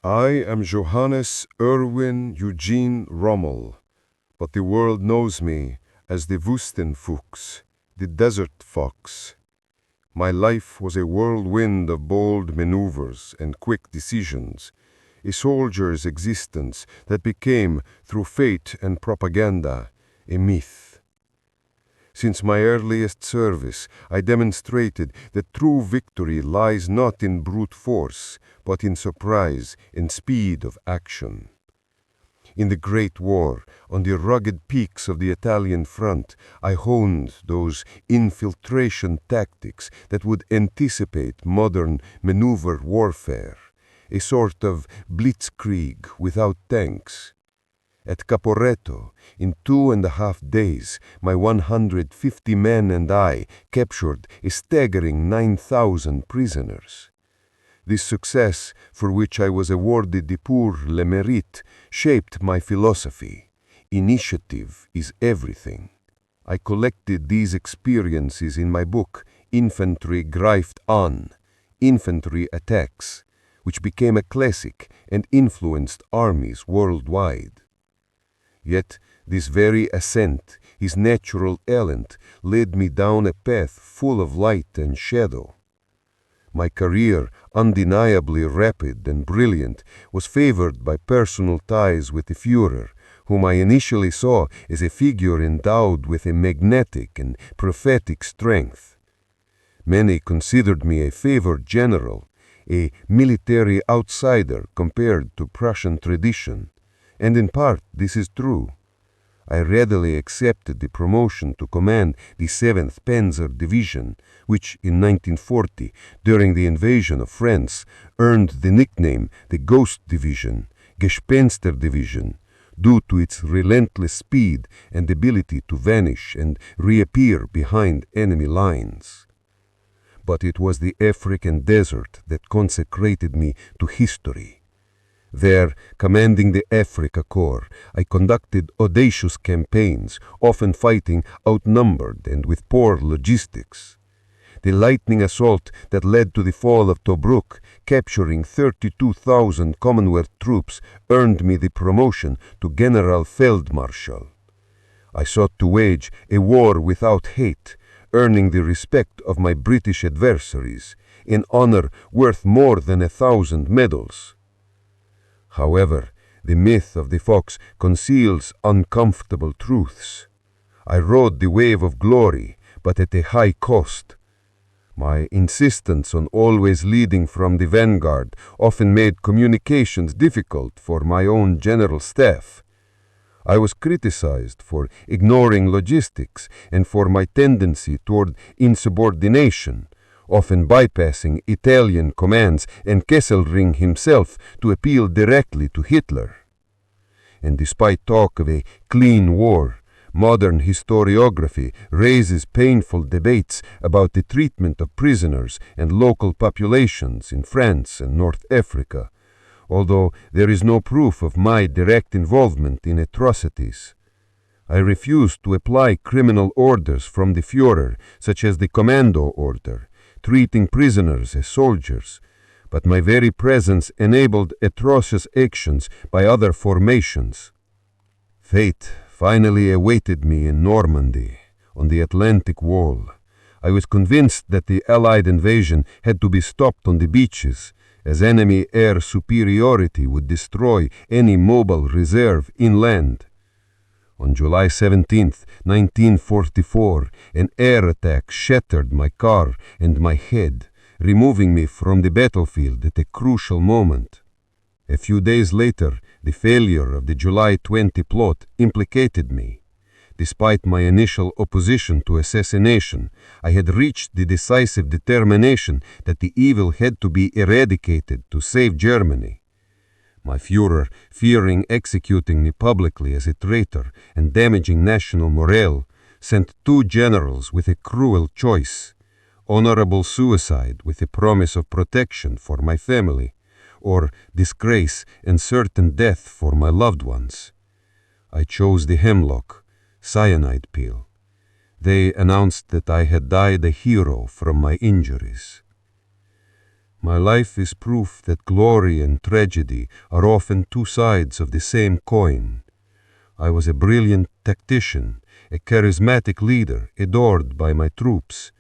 I am Johannes Erwin Eugene Rommel, but the world knows me as the Wüstenfuchs, the desert fox. My life was a whirlwind of bold maneuvers and quick decisions, a soldier's existence that became, through fate and propaganda, a myth. Since my earliest service, I demonstrated that true victory lies not in brute force, but in surprise and speed of action. In the Great War, on the rugged peaks of the Italian front, I honed those infiltration tactics that would anticipate modern maneuver warfare, a sort of blitzkrieg without tanks. At Caporetto, in 2.5 days, my 150 men and I captured a staggering 9,000 prisoners. This success, for which I was awarded the Pour le Mérite, shaped my philosophy. Initiative is everything. I collected these experiences in my book, Infantry Greift an, Infantry Attacks, which became a classic and influenced armies worldwide. Yet this very ascent, his natural elant, led me down a path full of light and shadow. My career, undeniably rapid and brilliant, was favored by personal ties with the Führer, whom I initially saw as a figure endowed with a magnetic and prophetic strength. Many considered me a favored general, a military outsider compared to Prussian tradition. And in part, this is true. I readily accepted the promotion to command the 7th Panzer Division, which in 1940, during the invasion of France, earned the nickname the Ghost Division, Gespenster Division, due to its relentless speed and ability to vanish and reappear behind enemy lines. But it was the African desert that consecrated me to history. There, commanding the Afrika Korps, I conducted audacious campaigns, often fighting outnumbered and with poor logistics. The lightning assault that led to the fall of Tobruk, capturing 32,000 Commonwealth troops, earned me the promotion to General Feldmarschall. I sought to wage a war without hate, earning the respect of my British adversaries, an honor worth more than 1,000 medals. However, the myth of the fox conceals uncomfortable truths. I rode the wave of glory, but at a high cost. My insistence on always leading from the vanguard often made communications difficult for my own general staff. I was criticized for ignoring logistics and for my tendency toward insubordination, often bypassing Italian commands and Kesselring himself to appeal directly to Hitler. And despite talk of a clean war, modern historiography raises painful debates about the treatment of prisoners and local populations in France and North Africa, although there is no proof of my direct involvement in atrocities. I refuse to apply criminal orders from the Führer, such as the Commando Order, treating prisoners as soldiers, but my very presence enabled atrocious actions by other formations. Fate finally awaited me in Normandy, on the Atlantic Wall. I was convinced that the Allied invasion had to be stopped on the beaches, as enemy air superiority would destroy any mobile reserve inland. On July 17, 1944, an air attack shattered my car and my head, removing me from the battlefield at a crucial moment. A few days later, the failure of the July 20 plot implicated me. Despite my initial opposition to assassination, I had reached the decisive determination that the evil had to be eradicated to save Germany. My Führer, fearing executing me publicly as a traitor and damaging national morale, sent 2 generals with a cruel choice: honorable suicide with a promise of protection for my family, or disgrace and certain death for my loved ones. I chose the hemlock, cyanide pill. They announced that I had died a hero from my injuries. My life is proof that glory and tragedy are often two sides of the same coin. I was a brilliant tactician, a charismatic leader adored by my troops,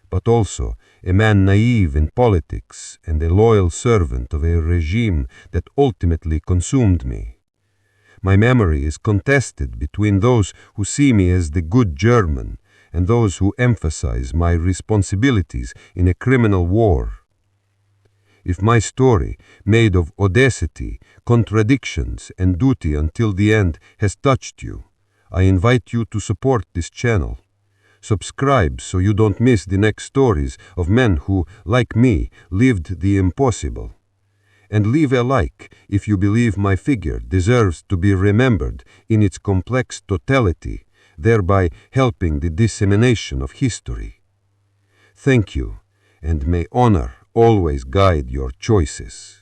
but also a man naive in politics and a loyal servant of a regime that ultimately consumed me. My memory is contested between those who see me as the good German and those who emphasize my responsibilities in a criminal war. If my story, made of audacity, contradictions, and duty until the end, has touched you, I invite you to support this channel. Subscribe so you don't miss the next stories of men who, like me, lived the impossible. And leave a like if you believe my figure deserves to be remembered in its complex totality, thereby helping the dissemination of history. Thank you, and may honor always guide your choices.